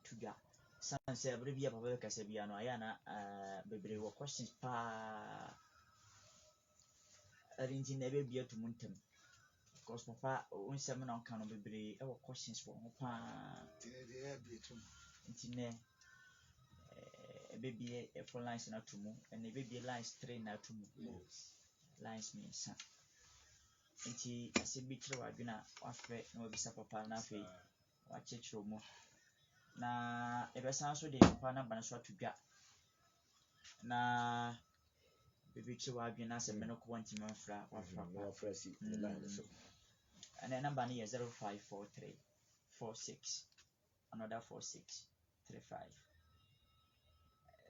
to ga sans every bia papa ka se bia no ayana bebre wo questions pa arinti na be bia to muntem because papa onsem na kan no bebre e wo questions for ho pa nti ne ebebie for lines na to mu and ebebie lines 3 na to mu lines me sa nti asebi kire wadwena wafre na wabisa papa na afei wachechiro mu na ebesan so de papa na ban so atudwa na bebi kire wadwena se meno ko wanti manfra wafra si the line so and then number is 0543 46 another 46 35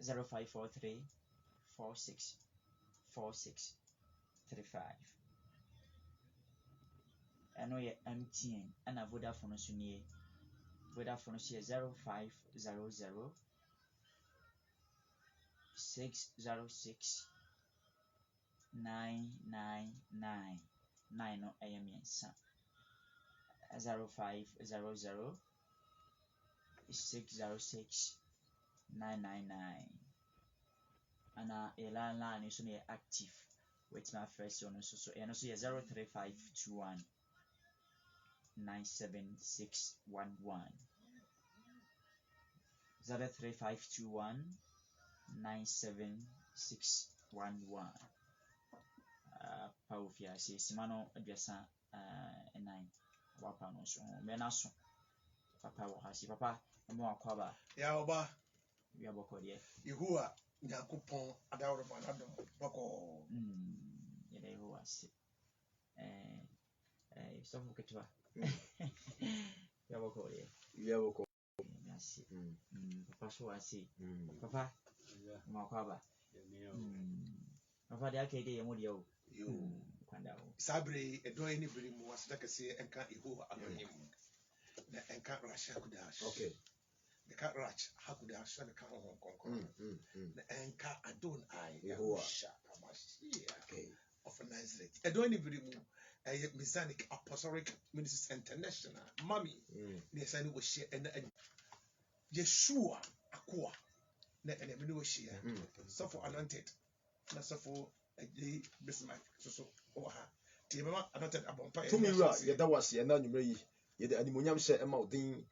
0543 46 46 35 and no MTN and a Vodafone so near Vodafone so 0500 606 999 9 no am yensa 0500 606 999 and a line is only active with my first one so and also 03521 97611 03521 97611 Paufia says Simano addressa 9 wapa no so mena so papa wo hasi papa mo akwaba ya oba ya boko de Yehowa Nyankopon adawro manadom boko ya de Yehowa si so fuketwa ya boko de asi papa so asi papa mo akwaba papa de akede ye mo de o kwanda o sabre edo eni biri mu asaka se enka Yehowa anonim na enka rasha kudash okay the cat ratch hakudash na ka ho konkon na enka adon ai Yehowa okay of Nazareth edo eni biri mu Messianic Apostolic Ministries International mami ne sani wo share na Yeshua akwa na enemi wo share so for anointed na so for the Bismarck so oha ti mama anointed abompa tumira ye da wase na nwumre yi ye de animonyam hye ema odin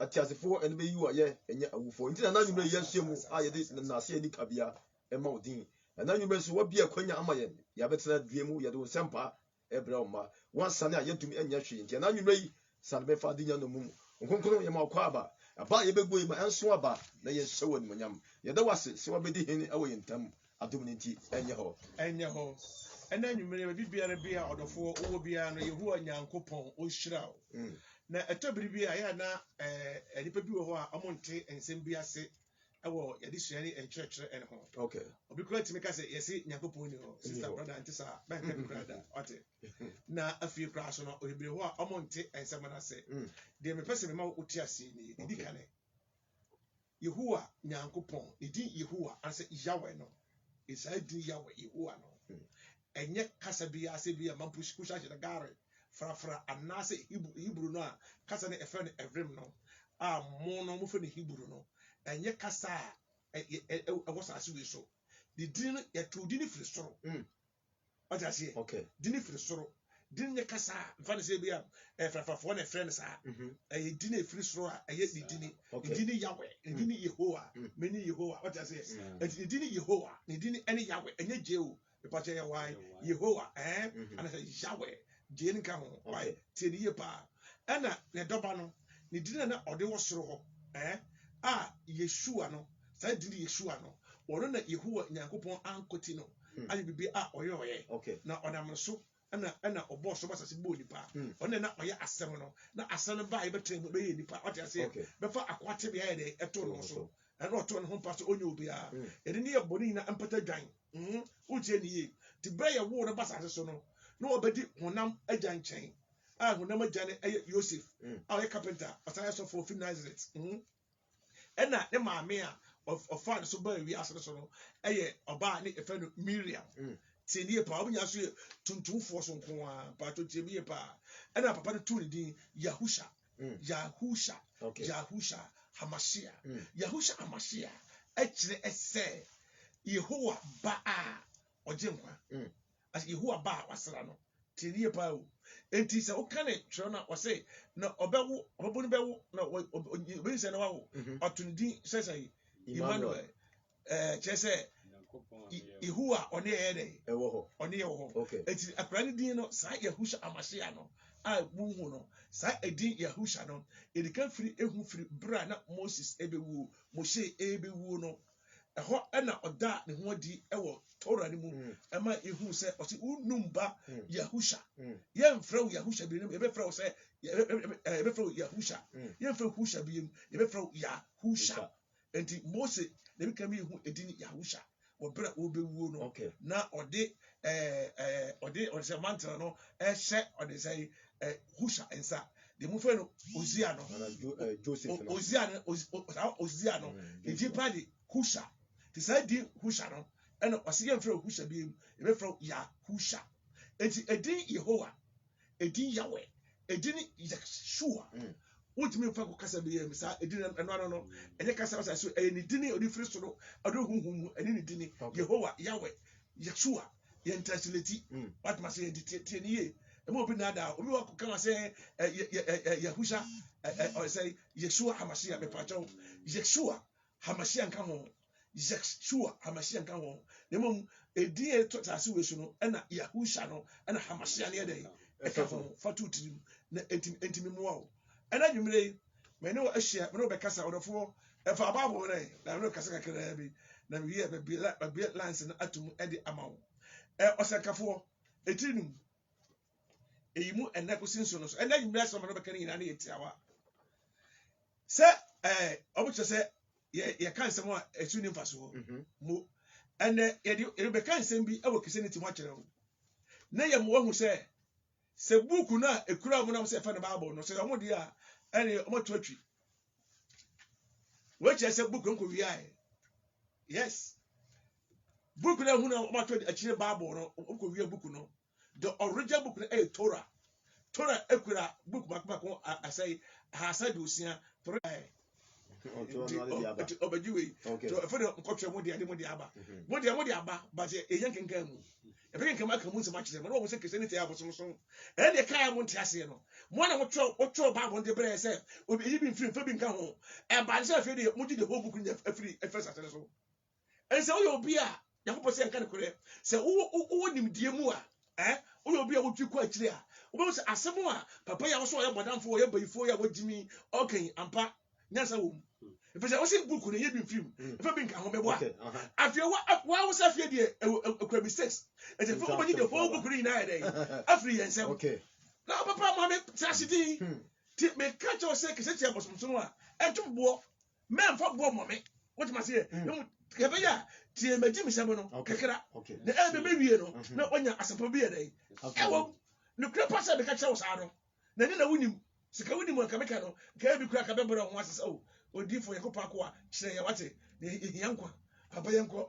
atiasefo ene be yiwa ye enye awufo nti na nwumre ye hye mu a ye de na ase ani kabia ema odin na nwumre so wa bia kwanya ama ye ya betena due mu ye de sempa ebra oma wansane a yetumi enya hwe nti na nwumre yi san be fa dinya no mu nkonkoro ye ma kwa aba aba ye begbo yi ma enso aba na ye hye wo animonyam ye da wase se wa bedi hini awo ye ntam adom nti enye ho ena nwumere bibiara bia odofo owo bia no Yehowa Nyankopon o hyiraw na etobiri bia ya na enipa bi wo ho a omonte ensem bi ase ewo yade suani enkyerkyere en ho okay obi kura timi ka se yesi Nyankopon ni ho sister brother antisa banka brother ote na afie kura so no ohibire ho a omonte ensem na se de me pese me ma oti ase ni idi kane Yehowa Nyankopon idi Yehowa anse Yahweh no isa di Yahweh Yehowa no enye kasa bi ase bi mampush kusha je gare frafra anase Hebrew no a kasa ne efe no evrem no a mo no mo fe ne Hebrew no enye kasa wosa ase wi so the din ya to din firi soro oja se okay din firi soro din ne kasa fa ne se bi a frafrafo ne friend sa din firi soro a eye din Yahweh din Yehowa meni Yehowa oja se din Yehowa ni din ene Yahweh enye jeo Pache ya why Yehowa and I say Yahweh Jane ka ho why tieni ye pa na ne doba no ne dina na ode wo soro ho Yeshua no say dini Yeshua no wono na Yehowa Nyankopon ankoti no ani bibi oye okay na onam so na obo so basase bo nipa ona na oye asem no na asem ba e betre mo be nipa o tia se be fa akwate be ya de eto no so and oto no ho pa so onye obi a ede ne ye boni na empata dwan uche ni ye ti be ye wo no basase so no na obedi honam agya nchen honam agya ne Joseph oye carpenter asaya so for Nazareth ena ne maame a of fan so ba wi asere so no oba ne efe no Miriam tienie pa obunya so tuntumfo so nko a pa to tienie pa ena papa no tu ni din Yahusha Hamashia. Yahusha Hamashia. Actually, say Yehovah Ba'a or Jinkwa. As Yehovah Ba'a was Rano. Tinia Pau. And tis a okay, Trona or say, no, Obewu, Obunbewu, no, Winston, or Tundi, says I, Emmanuel. Chese, Yehovah on the head, on the okay. It's a credit dinner, Sai Yahusha Amashiano. I won't say a din Yahushano. It can't free a free brana Moses Ebewu, Moshe Ebewu no. A hot anna or that the one di ewo Torah ni mu. Am I who say or see Numba Yahusha. Yan fro Yahusha be ebe fro say ebe fro Yahusha. Yan fro Husha be ebe fro Yahusha. And Moses they become who a din Yahusha. Or bra Obewu no. Na or or say mantra no share or they say Husha and sa the move Oziano Joseph Oziano the Jipadi Husha the side di Husha no and Ozian from Husha being a from Yahusha it's a din Yehovah a din Yahweh a din Yeshua what me for Casabi a din and no and the Casa so any dinny or the first no I don't whom any dinny Yehovah Yahweh Yeshua Yentassility what must say 10 years. Mo bi nada obi wa kan say Yahusha or say Yeshua Hamashia be pacho Yeshua Hamashia nka ho Yeshua Hamashia nka ho ne mom edin to tase we so no na Yahusha no na Hamashia ne dey e ka ho fatu tirim na entimi mo wo na nwumre me ne wo ahia me ne wo be kasa odofo e fa babo ne na me kasa kakra bi na me here be lance na atum e di amawo osakafo etirinum eyimu enakosin so no so ena yimra so no bekani ina na yetiawa se obuche se ye kan se mo etuni mfaso mo ene ye be kan se bi ewo kise ni ti mo akere ho na ye mo hu se buku na ekura mo na se fa na bible no se mo dia ene mo to atwi we che se buku nko wi ai yes buku na hu na mo to akire bible no nko wi buku no the original book is Torah. Torah ekura book makako asay hasa dosia Torah obajiwe to for the nkotwe mo dia aba mo dia aba but eyan kenkan mu e be kenkan maka mu se match dem no wo se Christianity abosom so e de kai mo ntiase no mo na mo tro Bible de bre se obi yi bi mfiri fa bi nka ho e ba se afi de mo di the whole book afiri efesa tele so e se wo yo bi a yakopo se nka ne kore se wo nim die mu a oyo obi a wotwi kwa akire a obo se asemo a papa ya wo so ya bodamfo wo ya bayifo ya wojimi okay ampa nyasa wo if say wo se book ne ye bi film if be nka ho bebo a afia wa wo se afia de ekwa mistakes e se fo obani de fo book ni na ya dey afri yensem okay na papa ma me tragedy ti me catch o se kese ti abosom so a entwbo men fo bo mo me what ma say kebe ya ti emejimi sebo no kekera na ebe mewie no na onya asepo bi edai ewo no krepa se be ka che wo sa no na ni na wunim sika wunim ka meka no ka bi kura ka be bro ho asese o odi fo yakopa ko a kire ya wate na yankwa papa yankwa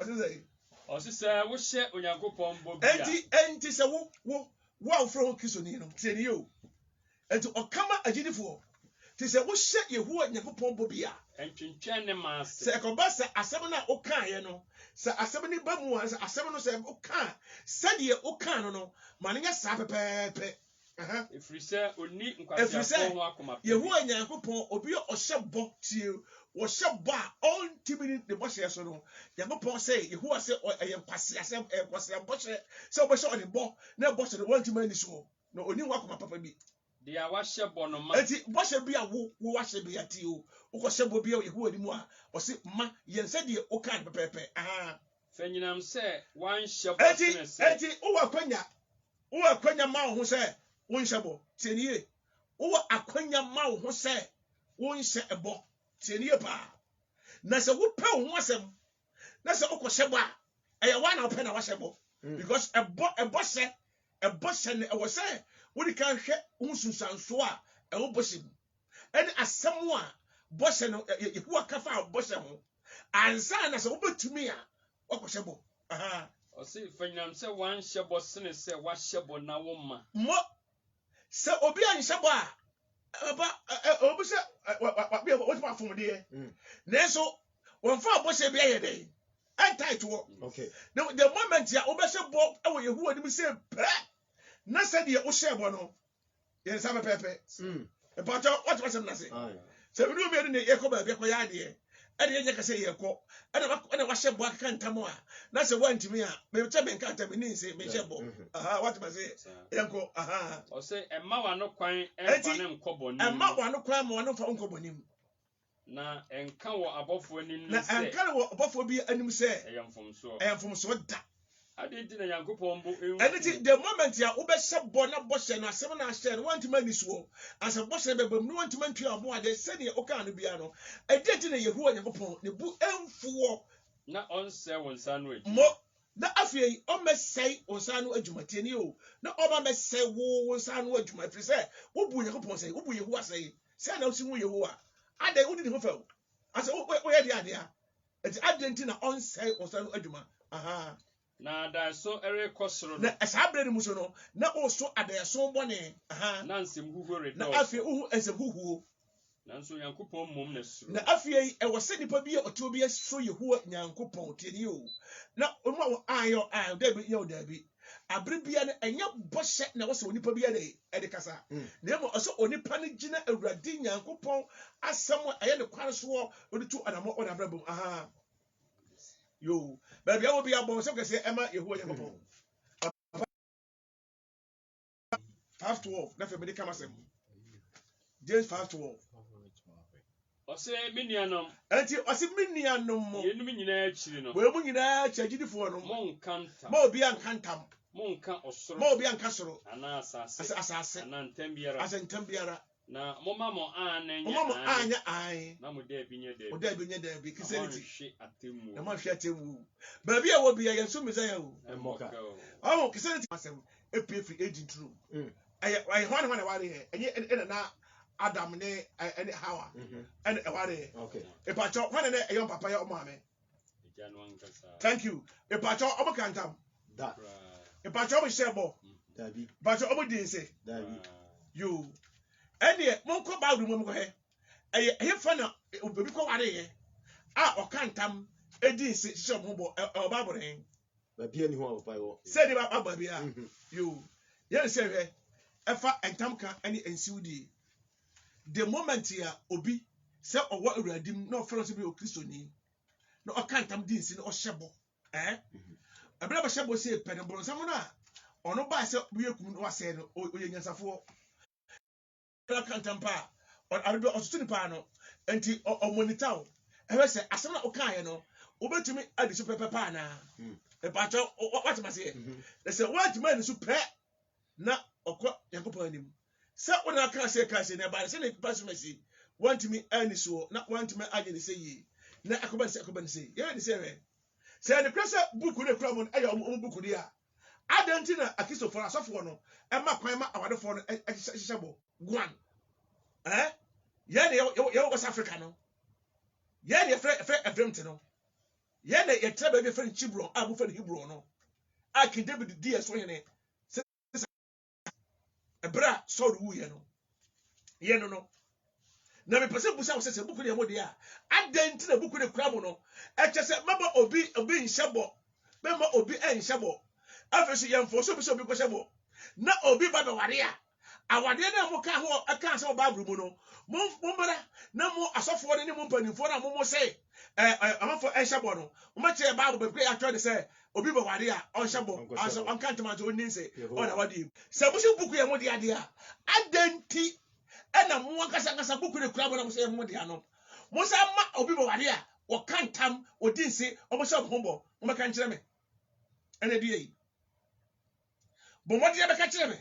osise wo hye onyankopon bo bia enti se wo afro ho kisoni no tie ni o enti okama agidifo ti se wo hye yehu onyankopon bo bia entwentwen ne maase se ekoba se asem na o kan ye no se asem ni ba mu se asem no se o kan se de o kan no ma ne nya sa pepepe efrise oni nkwafia ho akoma yehu onyankopon obi o hye bo tie wo hye bo a on timini de bo hye so no yakopon se yehu ase ye nkwase asem nkwase bo hye se o bo hye o de bo na bo hye de won timani so no oni wa akoma papa bi dia wa hye bo no ma enti bo hye bi a wo wa hye bi ati o wo hye bo bi a yehu ani mu a o se ma yen se de o kan pepepe fanyinam se wan hye bo se enti wo akwanya ma ho se wo hye bo tienie wo akwanya ma ho se wo hye ebo tienie pa na se wo pe ho asem na se wo ko hye bo a eya wa na wo pe na wa hye bo because ebo se ne wo se wo di kan hwe unsunsanso a ewo bo se ene asem a bo se no yehu akafa bo se ho ansa na se wo betumi a wo ko hye bo o se fanyinam se wan hye bo sene se wa hye bo na wo ma mo se obi an hye bo a obisa what ma from there nanso won fa bose bia ye dey entitle Okay. now the moment ya obese bo e wo yehu ani say pe na said ye wo share bo no ye sa pepe but what was him na say se bi do me ne ye ko ba bia ko ya de e de ye ka say ye ko e na wa share bo aka ntamo a na say wantimi a me che me nkanta me ni say me share bo what ma say ye ko o say emma wa no kwan emfa ne nkoboni emma wa no kwan ma no fa nkoboni na enka wo abofo ni na enka wo abofo bi anim say eyamfomso da ade di na yankopon bo eniti the moment ya wo be shebo na boshe na asem na share no wantima nisuo asem boshe be bam no wantima ntua abo ade se de oka no bia no ade di na yehu yankopon ne bu emfuo na onse won sanu agi mo na afei o mesai onsanu adwumate ni o na o ba mesai wo onsanu adwuma firi se wo bu yankopon sai wo bu yehu asai se na wo si wo yehu a ade wo di ne ho fa ase wo ye de ade a enti ade nti na onsai onsanu adwuma na da so ere kosoro na asabre ni muso no na o so ade so bone na nsem huhu re na afei uhu nsem huhu na nso yankopon mom na suro na afei e wo se nipa bi o to bi so yehu nyankopon teni o na o ma ayo da bi ye o da bi abre bia na enya boshe na wo se onipa bia na de kasa na mo so onipa ne gina awurade nyankopon asem aye ne kware so o de tu anamo o na brabom yo baby awo bia bon so kese ema yehu nyankopon 5:12 na fe me de kama sem James 5:12 o say minianom enti o se minianom mo yenum nyina akiri no we mu nyina chagidifo no mo nkanta mo obi ankantam mo nka osoro mo obi ankasoro ana asase ana ntambiara asentambiara na moma mo anya ai na mo da bi nye da o da bi nye da bi kiseliti hwe atemu na ma hwe atemu ba bia wo bia yenso mezaya o Emoka. oh kiseliti asem epefi agent room ai hwan ware enye na Adam ne ene Hawa ene ware Okay. e pacho hwan ne eyo papa ya omo ame ejanu ankasa thank you e pacho omo kantam Da. e pacho omo shebo Dabi. pacho omo dinse Dabi. you ene monko baadu mo he he fa na obi ko ware ye a okantam edinse hye mo bo e babore Babi ani ho papa yo. se de ba bia you yen se hwe efa entam ka ani ensiwdi the moment ya obi se owo awuradim na ofero se bi o kristoni na okantam dinse na ohyebo abira ba hyebo se penebro nsam na ono ba se bu yekum no wase no oyenyansafo kantam pa ardo osutu pa no enti o monitor ewe se asem na okan ye no obetumi adi so pepepa na e pa cho what ma say they say what man so pe na okọ yakopọ anim se una kan se na ba se na pass message want me ani so na want me age ni say yi na akoba ni say ye ni say we se the pressure book na kura mo ayo mo book di a adanti na akiso for asofo no e ma kwan ma awadefo no hyehyebo guan ye ne ye West Africa no ye ne fre Efremte no ye ne ye traba be fre Chibron a bu fre Hebron no a King David di eso hene ebra so ru ye no ye no na me pese busa wo se buku de mo de a adanti na buku de kura mo no e chese mama obi nhyebo mama obi nhyebo afesu ye mfo so bi so bi ko hyebo na obi ba be ware a awade na mo ka ho aka se Bible mu no mo mbara na mo asofo ne mo mpanimfo na mo se amafo hyebo no mo che Bible be ya try de say obi be ware a on hyebo aso on kan tama to nin say on awade se mo se buku ye mo de ade a adanti ena mo nkasa buku de kura mo na mo se mo de ano mo sa ma obi be ware a wo kantam odin se o mo se bombo mo kan kire me ena die yi bo mo de be ka kire me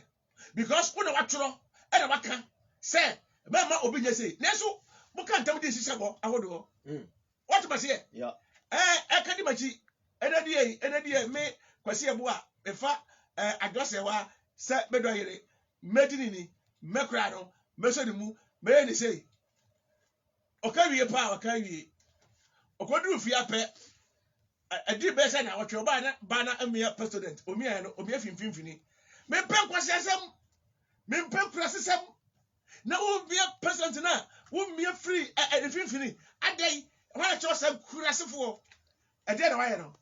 because when watro ena waka say be ma obi nya say neso mo kantam din sise bo ahodo what ma say Yeah. Kadi machi ena die me kwase ebo a efa adwase wa se bedo yere medini ni mekra no meso ni mu me ni say okawie pa okawie okoduru fi ape adi be say na watwe ba na amia president omia no omia finfinfini me pe kwase asem me pe kurasesem na wo bia president na wo mia free finfini adai wa cho sa kurasefo e dey na wa ye no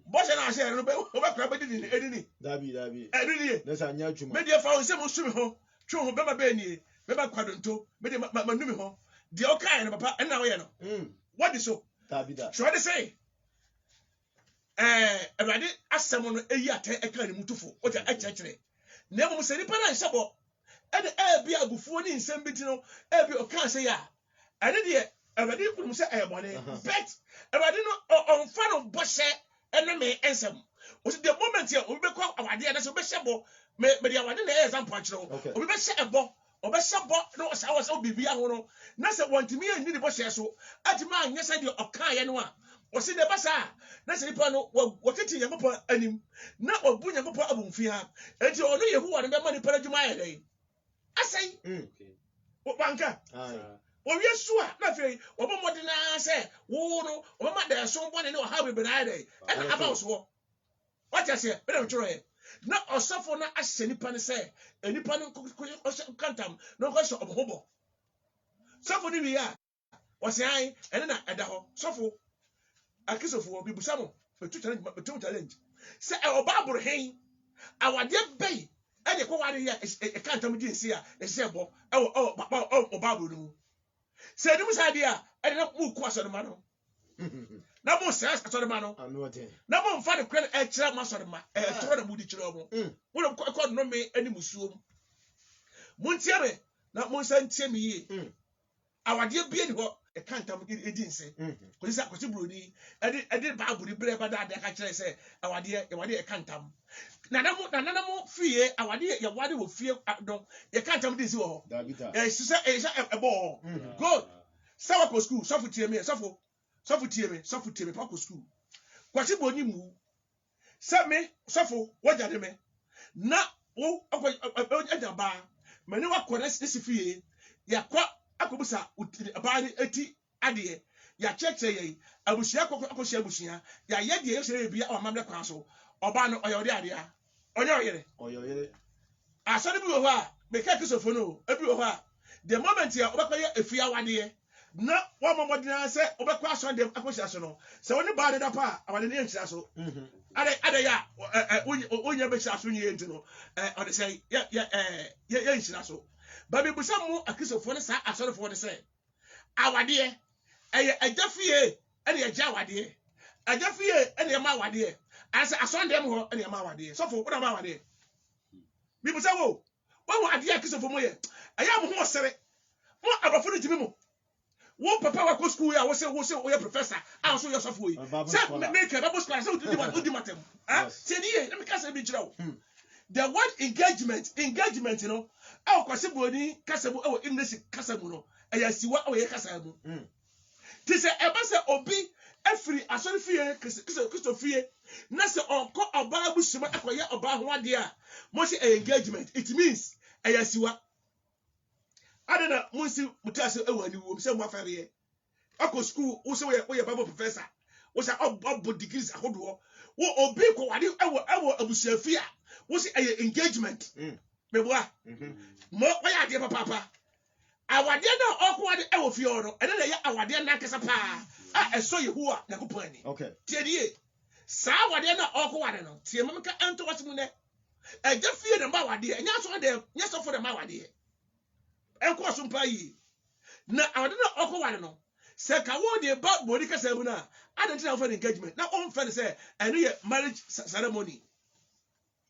bo se na ase no be kura be di edini dabi edini na sa nya adwuma me dey fa wo se mo sumi ho twe ho be ma be nie be ba kwadonto me dey manumi ho de o kai no papa na wa ye no what is so dabi da so what they say Awurade asɛm no eyi ate eka ne mutufo o ja ekyekere na emu se nipa na nhyɛbɔ ɛde ɛbi abufuo ne nsɛm bi ti no ɛbi ɔka sɛ ya ɛne deɛ Awurade kurum sɛ ɛyɛ bɔne bet Awurade no ɔmfa no bɔhyɛ ɛne me nsɛm o the moment ya obi bɛkɔ awade na sɛ obɛhyɛ bɔ me de awade na ɛyɛ example akyerɛw obi bɛhyɛ ɛbɔ ɔbɛhyɛ bɔ na ɔsa wɔ bibi aho no na sɛ wɔntimi yɛ ni de bɔhyɛ so atimi anyɛ sɛ deɛ ɔka yɛ no a wɔsi de basa na sɛ nipa no wɔkete Nyankopɔn anim na ɔbu Nyankopɔn abomfia enti ɔno Yehowa no bɛma nipa adwuma ayɛ dɛn asɛn wanka wɔwie so a na afei wɔbɔ mmɔden na sɛ wo no wɔbɛma da ɛso bɔne ne ɔhaw bebree ayɛ dɛn ɛna aba wo soɔ wɔte aseɛ bɛdɛ metwerɛɛ na ɔsɔfo no ahyɛ nipa no sɛ nipa no kantam na ɔkɔhyɛ ɔbɔhobɔ sɔfo no wie a wɔsɛ an ɛne na ɛda hɔ sɔfo akisofo bi busa mo betu challenge se oba aborhen awade bɛyi ɛde kɔ wade ya kantam di nsi a ɛsɛ bɔ oba aboro mu se nim sa de a ɛde na mu ku asɔrema no na mo sɛ asɔrema no na mo mfa de kwan ɛkyerɛ mo asɔrema ɛtoro na mo di kyerɛ mo mo no kɔ no me ani musuo mo ntie me na mo nsa ntie me yi awade bie ni hɔ kantam edi nse kwesi broni edi baaburi bre ba da ka kire se awade kantam na mo fie awade ye wade wo fie don ye kantam di nsi wo se ebo go sawa ko school so futie me pa ko school kwesi broni mu se me sofo wajade me na wo aja ba mani wa ko na si fie ya kwa akobusa abani eti ade ya cheche ye abusia akosia abusia ya ye de ye sere bia o mamle kwa so oba no oyode ade a onye oyere asode bi wo ho a me ka kisofo no ebi wo ho a the moment ya obekoye efia wade na wo momodina se obekwa so dem akosia so no se woni ba de da pa awade ne nchira so ade ya onye be chira so nye enti no ode say ye nchira so baby busa mu akisofo ne sa asorefo ne se awade eye agafie ene agya awade agafie ene ma awade asa asondem ho ene ma awade sofo wo na ma awade bi busa wo ade akisofo mo ye aya mo ho sere mo abafo ne timi mo wo papa wa ko school ya wo se wo ye professor a so ye sofo yi se me ke babo school se udi matem se ni ye me ka se bi kira wo the word engagement you know aw kwase boni kasabu aw English kasabu no ayasiwa aw ye kasabu ti se eba se obi afiri asori fie kristo fie na se onko oba abushima akoye oba ho ade a mo se engagement it means ayasiwa adena munsi mutase ewani wo se mo afare ye akọ school wo se wo ye bible professor wo se obo degrees ahodo wo obi ko wade ewo abushafia wo se engagement meboa mo waya de papa awade na okwade ewo fie ono ene na ya awade na kesa pa a eso Yehowa Nyankopɔn ani okay tie die sa awade na okwade no tie mamka ento wasimu ne eja fie na ma awade enya so de nya so for de ma awade enko so mpa yi na awade na okwade no se ka wo de ba bodi kesa mu na adanti na for engagement na on fa se eno ye marriage ceremony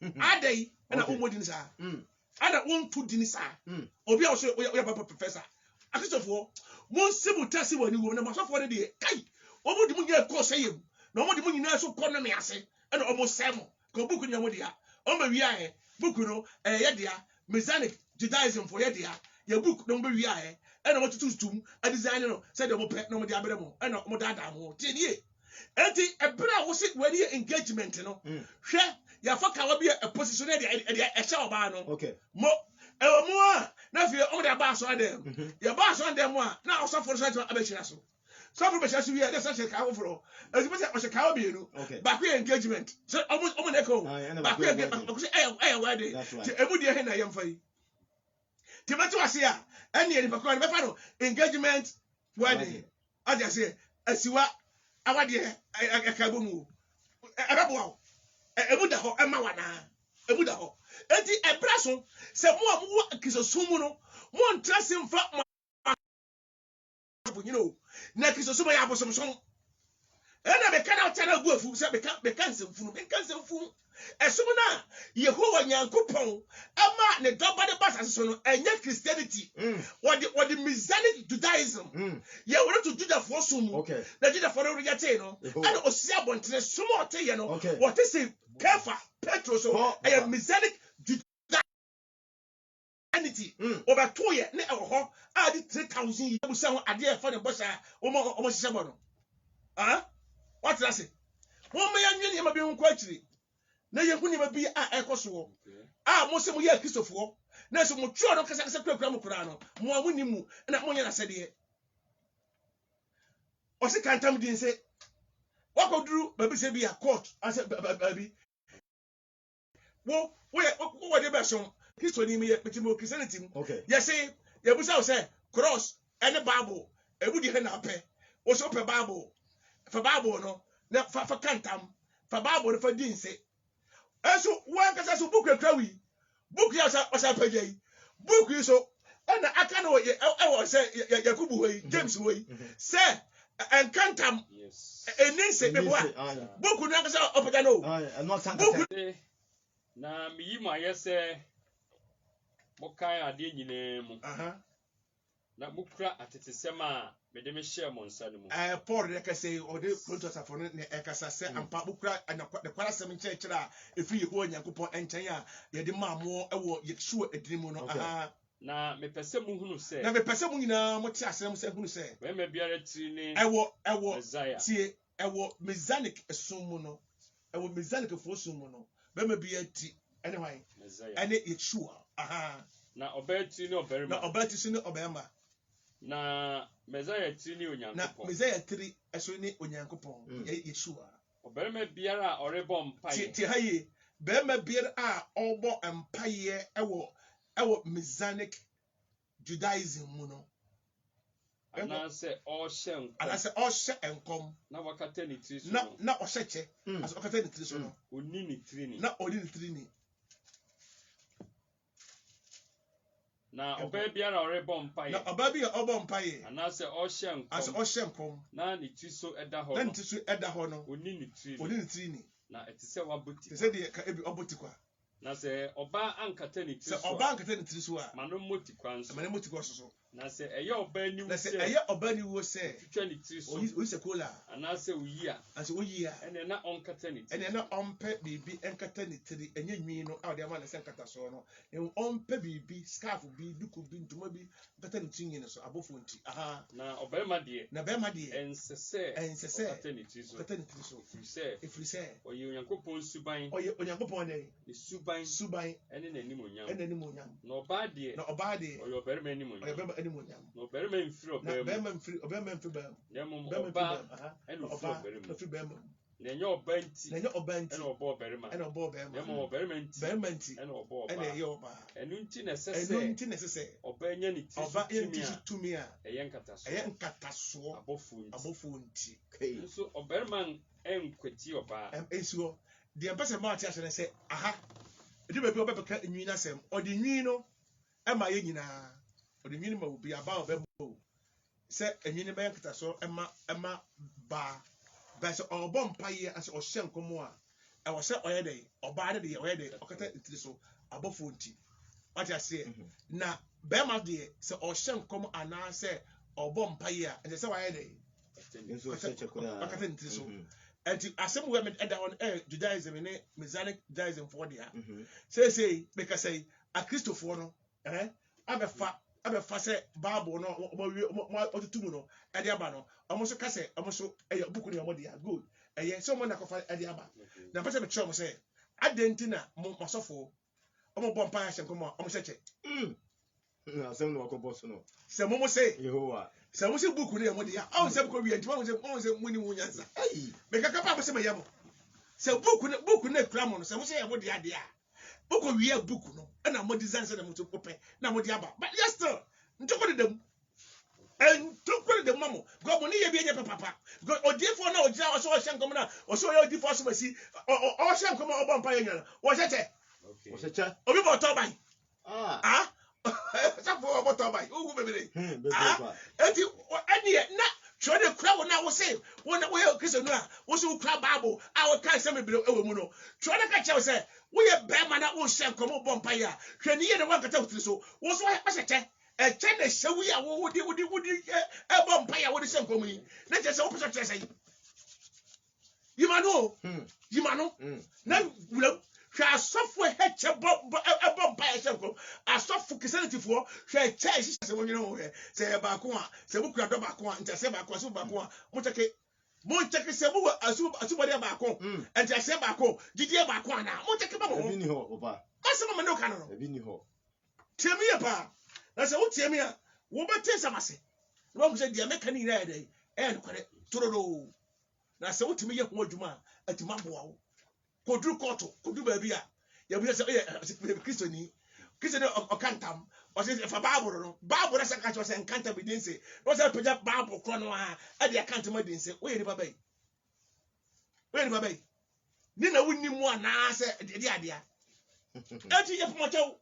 adai na umodi ni sa ada wonto dini sa obi a wo so we papa professor akisofo mo sibu tasi wani wo na masofo de de kai omo di munya ko sayem na omo di munya so ko no me ase na omo semo ko buku nya mo dia omo wi ahe buku no ye dia mechanic Judaism for ye dia ye book no mo wi ahe na mo tutum a design no say de mo pe na mo dia bere mo na mo dada mo tie die enti ebra wo se wani engagement no hwe ya faka wa bi a position e che oba no okay mo a na fie o da ba so adem ya ba so adem a na osofo so abechira so so be so wi e dey say ka wo fro e be say o se ka obi enu ba ku engagement so omo na ko ba ku engagement ko say eh wa dey ti ebu dey he na yem fa yi ti meto ase a ɛne yɛ nipa kora no bɛfa no engagement wedding ade ase asiwa awadeɛ ɛka bɔ mu ɛbɛboa wo ɛmu da hɔ ɛma wa naa ɛmu da hɔ enti ɛbra so sɛ mo a mowɔ kisosum mu no mo ntra se mfa mo abonyino na kisosum yɛ abosomsom ɛna bɛka na ɔtɛ na agu afu sɛ bɛka nsɛmfunu ɛsom no a yehowa nyankopɔn ɛma ne dɔba de ba asase so no ɛnyɛ christianity wɔde messianic judaism yɛwɔre to judafoɔ som mu na judafoɔ no reyɛtee no ɛna ɔsi abɔntene som a ɔteyɛ no wɔte sɛ kefa petro so ɛyɛ messianic judaism ɔbɛtoyɛ ne ɛwɔ hɔ a de 3000 yi abusa ho adeɛ ɛfa ne bɔhyɛ a ɔmo hyehyɛ bɔ no wɔtena ase wɔn mɛ yɛnwe nneɛma bi nkɔ akyiri na yɛhu nneɛma bi a ɛkɔ soɔ a mo sɛ mo yɛ kristofoɔ na nso mo twerɛ no kasakasa kurakura mo koraa no mo a mo ni mu na mo nyɛ n'asɛdeɛ ɔse kantam din sɛ wakɔduru baabi sɛ bi a court asɛ baabi wo de bɛsom kristo ni mi yɛ pɛti mo christianity mu yɛse yɛbusa wo sɛ cross ɛne bible ebu di hɛ na apɛ o sɛ wopɛ bible fa bible no na fa kantam fa bible no fa din sɛ ɛso wankasa so book ekura wi book ya ɔsa pagya yi book yi so ɛna aka no ɛwɔ sɛ yakubu hɔ yi james hɔ yi sɛ ɛnkantam ɛni nsɛ bɛboa book no ankasa ɔpagya no book na miyi mu ayɛ sɛ mokan adeɛ nyinaa mu na mokura atetesɛm a mede me hyɛ mo nsa no mu Paul de kase ɔde Korintos afɔ no ne ɛkasa sɛ ampa mokura ne kwarasɛm nkyerɛkyerɛ a ɛfiri Yehowa Nyankopɔn nkyɛn a yɛde maa mo ɛwɔ Yeshua adini mu no na mepɛ sɛ muhunu sɛ na mepɛ sɛ mo nyinaa mote asɛm sɛ hunu sɛ bɛrima biara tiri ne ɛwɔ tie ɛwɔ messianic som mu no ɛwɔ messianic foɔ som mu no bɛrima biara ti ɛne hwan ɛne Yeshua na ɔbaa tiri ne ɔbarima na ɔbaa tiri ne ɔbarima na Messiah tiri ne onyankopɔn na Messiah tiri ɛso ne onyankopɔn Yeshua ɔbarima biara a ɔrebɔ mpaeɛ tie ha yi bɛrima biara a ɔbɔ mpaeɛ ɛwɔ Messianic Judaism mu no anaasɛ ɔhyɛ nkɔm na wakata ne tiri so na ɔhyɛ kyɛ asɛ ɔkata ne tiri so no ɔni ne tiri ni na ɔni ne tiri ni na ɔbaa biara a ɔrebɔ mpaeɛ na ɔbaa bi a ɔbɔ mpaeɛ anaasɛ ɔhyɛ nkɔm na ne tiri so ɛda hɔ na ne tiri so ɛda hɔ no ɔni ne tiri ni na ɛte sɛ wabɔ ti te sɛ deɛ ka ebi ɔbɔ ti kwa na sɛ ɔbaa ankata ne tiri so sɛ ɔbaa ankata ne tiri so a ma no mmɔ ti kwa nso ma no mmɔ ti kwa soso na sɛ ɛyɛ ɔbaa ni wo na sɛ ɛyɛ ɔbaa ni wo sɛ twitwa ne tiri so oyi sɛ kola anaasɛ oyi a asɛ oyi a ɛnɛ na ɔnkata ne tiri ɛnɛ na ɔmpɛ biribi nkata ne tiri ɛnyɛ nwi no a ɔde ama ne sɛ nkata soɔ no ɔmpɛ biribi scarf bi duku bi ntoma bi nkata ne tiri nyina so abɔfo nti na ɔbarima deɛ ɛnsɛ sɛ ɔkata ne tiri so ɛfiri sɛ ɔyɛ onyankopɔn suban ɔyɛ onyankopɔn dɛ ne suban ɛne n'animonyam na ɔbaa deɛ ɔyɛ ɔbarima animonyam na ɔbarima mfiri ɔbarima na mmom ɔbaa ɛna ɔfiri ɔbarima na ɛnyɛ ɔbaa nti ɛna ɔbɔ ɔbarima na mmom ɔbarima nti ɛna ɔbɔ ɔbaa ɛno nti na ɛsɛ sɛ ɔbaa nya ne tumi a ɛyɛ nkatasoɔ abɔfoɔ nti nso ɔbarima ɛnkwati ɔbaa ɛnsuo deɛ mpɛ sɛ maa te ahyɛ ne sɛ ɛdi baabi ɔbɛbɛka nwi n'asɛm ɔde nwi no ɛma yɛ nyinaa ɔde nwi no ma obi aba ɔbɛbɔ o sɛ nwi no bɛyɛ nkatasoɔ ɛma baa bɛyɛ sɛ ɔbɔ mpaeɛ asɛ ɔhyɛ nkɔm a ɛwɔ sɛ ɔyɛ dɛ ɔbaa de deɛ ɔyɛ dɛ ɔkata tiri so abɔfoɔ nti wate aseɛ na bɛrima deɛ sɛ ɔhyɛ nkɔm anaasɛ ɔbɔ mpaeɛ a ɛsɛ sɛ wɔayɛ dɛ ɔkata ne tiri so ɛnti asɛm wɔ ɛmɛ ɛda hɔ Judaism ne Messianic Judaism foɔ deɛ seesei bɛkasa yi akristofoɔ no abɛfa sɛ bible no ɔtutu mu no ɛde aba no ɔmo so kasɛ ɔmo so ɛyɛ buku ne ɔmo de ya good ɛyɛ sɛ ɔmo na kɔfa ɛde aba na mpɛ sɛ mekyerɛ ɔmo sɛ adɛn nti na mo masɔfoɔ ɔmo bɔ mpaeɛ ahyɛ nkɔm a ɔmo hyɛ kyɛ asɛm na wakɔbɔ so no sɛ mo se Yehowa sɛ mo se buku ne ɔmo de ya ɔmo sɛ buku wiɛ nti ɔmo sɛ mo ni mo nyansa mekaka pa mo sɛ meyɛ mo sɛ buku ne kura mo no sɛ mo sɛ yɛ mo de adeɛ a buku wiɛ buku no ɛna mo design sɛ na mo to pɛ na mo de aba but yes still ntokɔ de dem ntokɔ de dem mamo go mo ne ye bi enye papa go odifo na ogira o so hye nkom na o so ye odifo so masi o hye nkom o bompa ye nyana wo hyeche obi bo to ban safo o bo to ban ugu bebere enti eni na twode kura wo na wo se wo na wo ye Kristo no a wo so kura Bible a wo kan se mebere ewo mu no twode ka chew se wo ye be ma na wo hye nkom o bompa ye a hwe ni ye ne wankata hotiri so wo so hyeche eche na hyewu ya wo wodi e bompa ya wo de hye nkom yi na je se wo pese say yimano na wulam hwe asofo heche bompa ya hye nkom asofo kisantifo hwe che hye se wo nyina wo he se ba ko a se bu kura do ba ko a nta se ba ko se ba ko a mo cheke se bu asu body ba ko nta se ba ko gidie ba ko na mo cheke ba mo ebi ni ho oba asema me no ka no ebi ni ho tiemi ya pa na se wo tiemi a wo bete samase no ko se dia meka ni ira dai no kware tororo na se wo timi ye ho adwuma atima boa wo kodru koto kodru ba bi a ya bi se Kristo ni okantam o se fa Bible no Bible na se ka cho se nkanta bi din se no se peja Bible kro no a e dia kantama din se wo ye ni babai ni na wonni mu ana se de ade eti ye pomo chew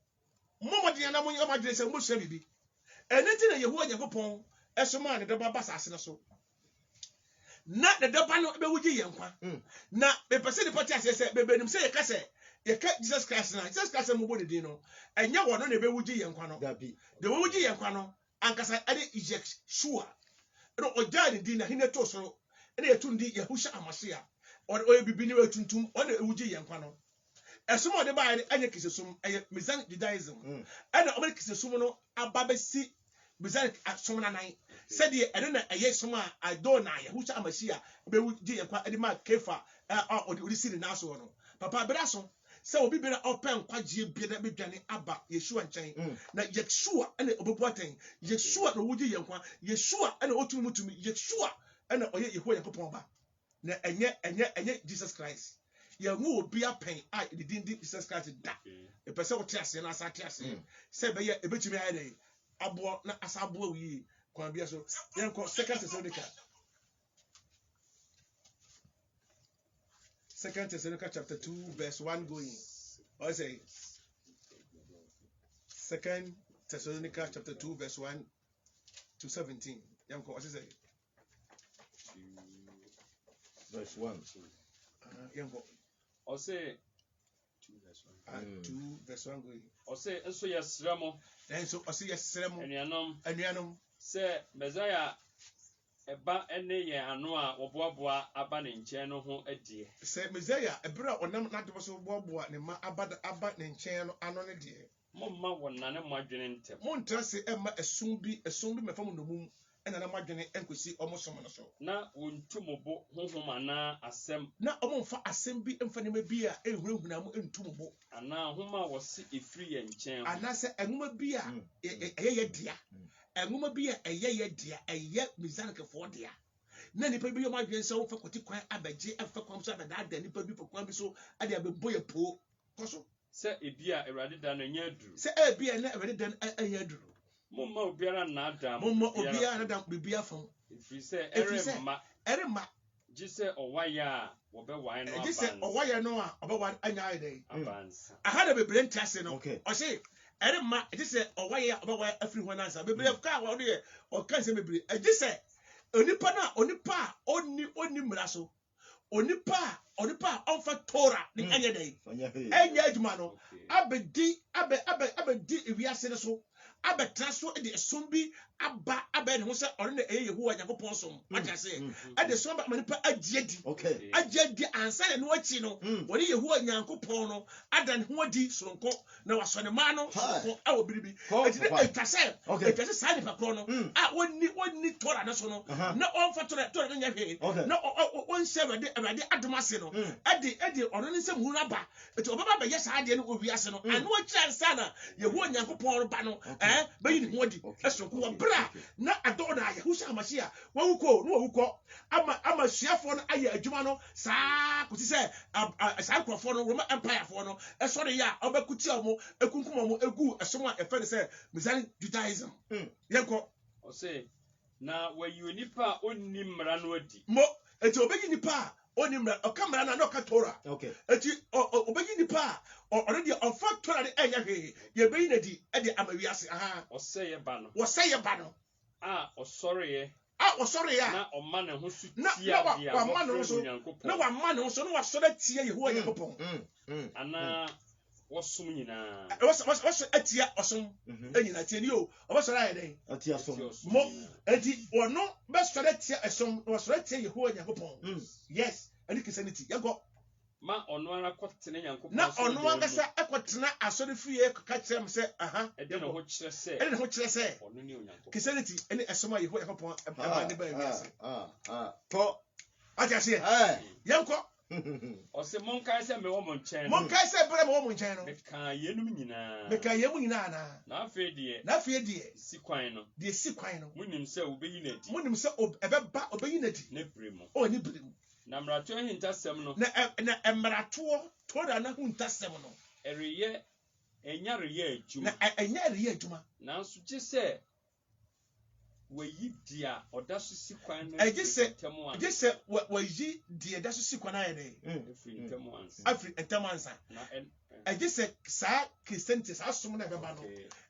momo de na mo nyama de se mo hwe bibi eneti na Yehowa Nyankopon esoma ne de baba sase no so na de ba no be wuji yenkwa na be pese de pati ase se be benim se ye ka se ye ka Jesus Christ na Jesus Christ mo bodi din no enye wo no na be wuji yenkwa no de wo wuji yenkwa no ankasa ade eject sure no oja ne din na hine to so na yetundi Yehusha Amasia o bibi ni wetuntum o na wuji yenkwa no esumo de ba anye kisesum eye mizan Judaism ena o kisesum no ababesi mizan asum na nan said ye ene na eye suma Adona Yehusha Amasia be wuji yenkwa ede ma Kefa o de siri na so no papa braso se obi bi na open kwagie bi na bedwane aba Yeshua nchen na Yeshua ene obebuaten Yeshua na wuji yenkwa Yeshua ene otumutumi Yeshua ene oye Yehowa Yakopon ba na enye Jesus Christ ya nwu obi apen a the din Jesus Christ da e pese wo tiase na asa tiase se be ye ebetumi ayede abo na asa abo wi kwan bia so yenko 2 Thessalonica chapter 2 verse 1 going or say 2 Thessalonica chapter 2 verse 1 to 17 yenko what say verse 1 yenko o say 2 verse 1 going o say enso yesremo enso o say yesremo anuanom say Messiah eba ene ye anu a oboaboa aba ne nchen no ho adie say Messiah ebra onam na de so boaboa ne ma aba ne nchen no ano ne de momma wonane mo adwene ntem mo ntrase ema esum bi mefam no mum ena na madwene enkosi omosom no so na wontumobo honhom na asem na omomfa asem bi emfa ne ma bi a ehurehuna mu entumobo ana homa wose efiri ye nchen ana se enuma bi a eye dia enuma bi a eye dia eye mizanakefo dia na nipa bi yo madwen se wo fa koti kwan abaje afa kwan so abada da nipa bi fa kwan bi so ade abebo ye po koso se ebia Awurade da no nya aduru se ebia na Awurade da anya aduru momma obiara na adam momma obiara na adam bibia fam efiri se erema gise owaya a wobewan no abansa gise owaya no a obewan anya ayde abansa aha na bebre ntiase no o se erema gise owaya obewan afiri ho nansa bebre ka wo de o kan se bebre gise onipa oni mraso onipa onfa tora ni anya dai anya adwuma no abedi ewiase ne so abetra so de esombi aba ne ho se ore na Yehowa Nyankopon som atase ade so ba manipa agiedi ansa ne wachi no wori Yehowa Nyankopon no adan ho adi soronko na wasone ma no ko awo biribi etase sa ne pakro no a wonni tora na so no na onfa tora no nya hwe na on shebe de adomase no ade ono ne nsem hunu aba eti obaba be yesa ade no owiase no anu wachi ansa na Yehowa Nyankopon ba no bɛyi ne ho adi ɛsoro ko wɔ bra na adɔ na ayɛ husa amahia wawuko no wawukɔ ama suafoɔ no ayɛ adwuma no saa kosi sɛ saa nkurɔfoɔ no Roman Empire foɔ no ɛsɔre yɛ a ɔbɛkutia ɔmo ekunkum ɔmo egu ɛsom a ɛfɛ ne sɛ Messianic Judaism yɛnkɔ ɔsɛ na wayi onipa a onni mmara no adi mo eti obɛyi nipa a onni mmara ɔka mmara na ɔka Torah eti obɛyi nipa a ɔno deɛ ɔfa Torah de ɛnyɛ hwee yɛbɛyi na di ɛde ama wiase ɔsɛyɛ ba no a ɔsɔreɛ na ɔma ne ho so tia deɛ wama ne ho so na wama ne ho so na wasɔre tie Yehowa Nyankopɔn anaa wɔsom nyinaa wɔsɔ atia ɔsom nyinaa tie ni o ɔbɛsɔre ayɛ dɛn atia som mo enti ɔno bɛsɔre tie ɛsom na wasɔre tie Yehowa Nyankopɔn yes ɛne Christianity yɛnkɔ ma ɔno ara kɔtena Nyankopɔn na ɔno ankasa ɛkɔtena asɔre fie kɔka kyerɛ m sɛ ɛde ne ho kyerɛ sɛ ɔno ne Onyankopɔn Christianity ɛne ɛsom a Yehowa Nyankopɔn ɛma ne ba wiase tɔ ate aseɛ yɛnkɔ ɔsɛ monkae sɛ mewɔ mo nkyɛn monkae sɛ berɛ mewɔ mo nkyɛn no mekaa yɛnum nyinaa anaa na afei deɛ si kwan no monim sɛ wobɛyi no adi monim sɛ ɛbɛba ɔbɛyi no adi ne bere mu ne bere mu na mmarato ahintasɛm no na mmaratoɔ Torah no ahintasɛm no ɛnyɛ reyɛ adwuma na ɛnyɛ reyɛ adwuma nanso gye sɛ wayi di a ɔda so si kwan no gye sɛ wayi di ɛda so si kwan ayɛ dɛ afiri ntam ansa gye sɛ saa Christianity saa som no ɛbɛba no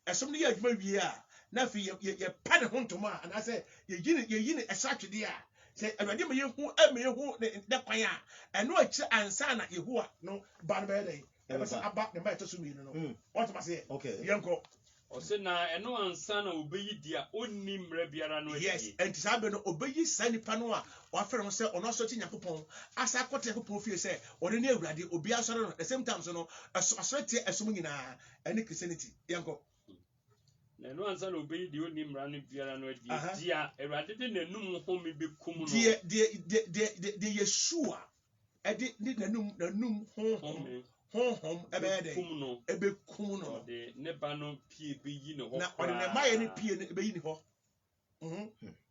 ɛsom no yɛ adwuma wie a na afei yɛpa ne ho ntoma a anaasɛ yɛyi ne ɛhyɛ atwedeɛ a sɛ Awurade ma yɛhu ne kwan a ɛno akyirɛ ansa na Yehowa no ba no bɛyɛ dɛn ɛbɛsɛ aba ne mba ɛtɔ so mmienu no ɔtoma sɛ yɛnkɔ ɔsɛ na ɛno ansa na obɛyi di a onni mmara biara no yes enti saa bɛ no obɛyi saa nipa no a wafɛre ho sɛ ɔno asɔte Nyankopɔn asa akɔte Nyankopɔn fie sɛ ɔne ne Awurade obi asɔre no the same time so no asɔre tie ɛsom nyinaa ɛne Christianity yɛnkɔ na ɛno ansa na obɛyi di onni mmara no biara no adi di a Awurade de n'anum home bɛkum no deɛ Yeshua ɛde ne n'anum honhom ɛbɛyɛ dɛ ɛbɛkum no ɔde ne ba no pie bɛyi ne hɔ na ɔde ne mayɛ ne pie bɛyi ne hɔ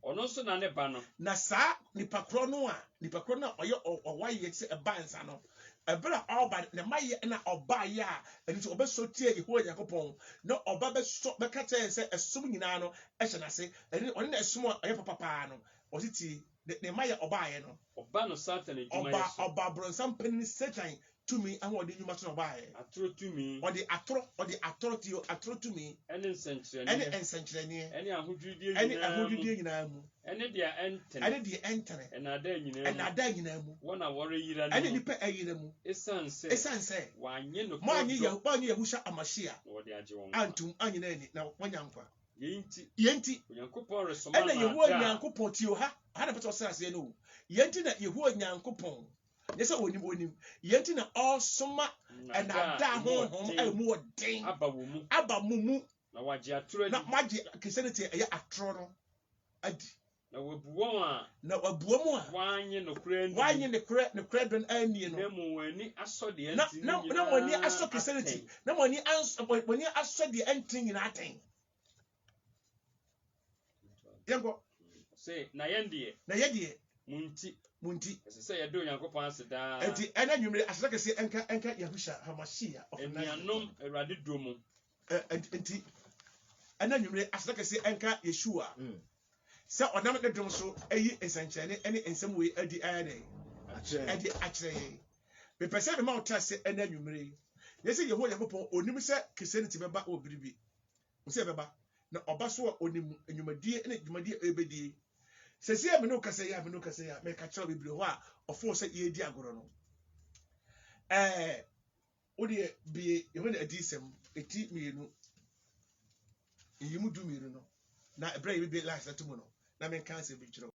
ɔno nso na ne ba no na saa nipa korɔ no ɔyɛ ɔwayɛ sɛ ɛba nsa no ɛbɛrɛ ɔba ne mayɛ na ɔbaayɛ a ɛno nso ɔbɛsɔ tie Yehowa Nyankopɔn na ɔba bɛka kyerɛ sɛ ɛsom nyinaa no ɛhyɛ n'ase ɔne na ɛsom a ɔyɛ papapaa no ɔsi tie ne mayɛ ɔbaayɛ no ɔba no Satan adwuma yɛ so ɔba aborɔnsam panin Satan tumi ahoɔden nnwuma so na ɔbaayɛ atoro tumi ɔde atoro tumi ɛne nsɛnkyerɛnneɛ ɛne ahodwudie nyinaa mu ɛne deɛ ɛntene ɛnada nyinaa mu wɔn a wɔreyira no ɛne nipa ɛyira mu ɛsiane sɛ wɔanyɛ Yahusha Amashia na wɔde agye wɔn antum anyina ani na wɔnya nkwa yɛnti Onyankopɔn resoma ɛna Yehowa Nyankopɔn tio ha na pɛtɛ ɔsɛ aseɛ no yɛnti na Yehowa Nyankopɔn yɛsɛ onim yɛnti na ɔsoma ɛnada honhom ɛmu ɔden aba mu mu na wagye atoro na magye Christianity ɛyɛ atoro no adi na wabua mu a wanye nokora dɔn ani no na mu wani asɔ deɛ nti na wani asɔ Christianity na wani asɔ deɛ ɛntin nyinaa atɛn yɛnkɔ sɛ na yɛdeɛ munti ɛsɛ sɛ yɛde Onyankopɔn ase daa enti ɛna nwumere asɛsɛ kɛseɛ ɛnka Yahusha Hamashia anuanom Awurade dɔ mu enti ɛna nwumere asɛsɛ kɛseɛ ɛnka Yeshua sɛ ɔnam ne dom so ɛyi nsɛnkyerɛnne ɛne nsɛm wei adi ɛde akyerɛ yɛn mepɛ sɛ mema wo te ase ɛna nwumere yɛsɛ Yehowa Nyankopɔn onim sɛ Christianity bɛba wɔ biribi wo sɛ bɛba na ɔba so a onim nnwumadie ne dwumadie ɛbɛdie sɛsi a mene kasa ya meka kyerɛ bebree hɔ a ɔfo sɛ yɛdi agorɔ no wodeɛ bie yɛhɔ ne adisɛm ɛti mmienu ɛyimu du mmienu no na ɛberɛ a yɛbɛbie last ato mu no na menka asɛ bi kyerɛ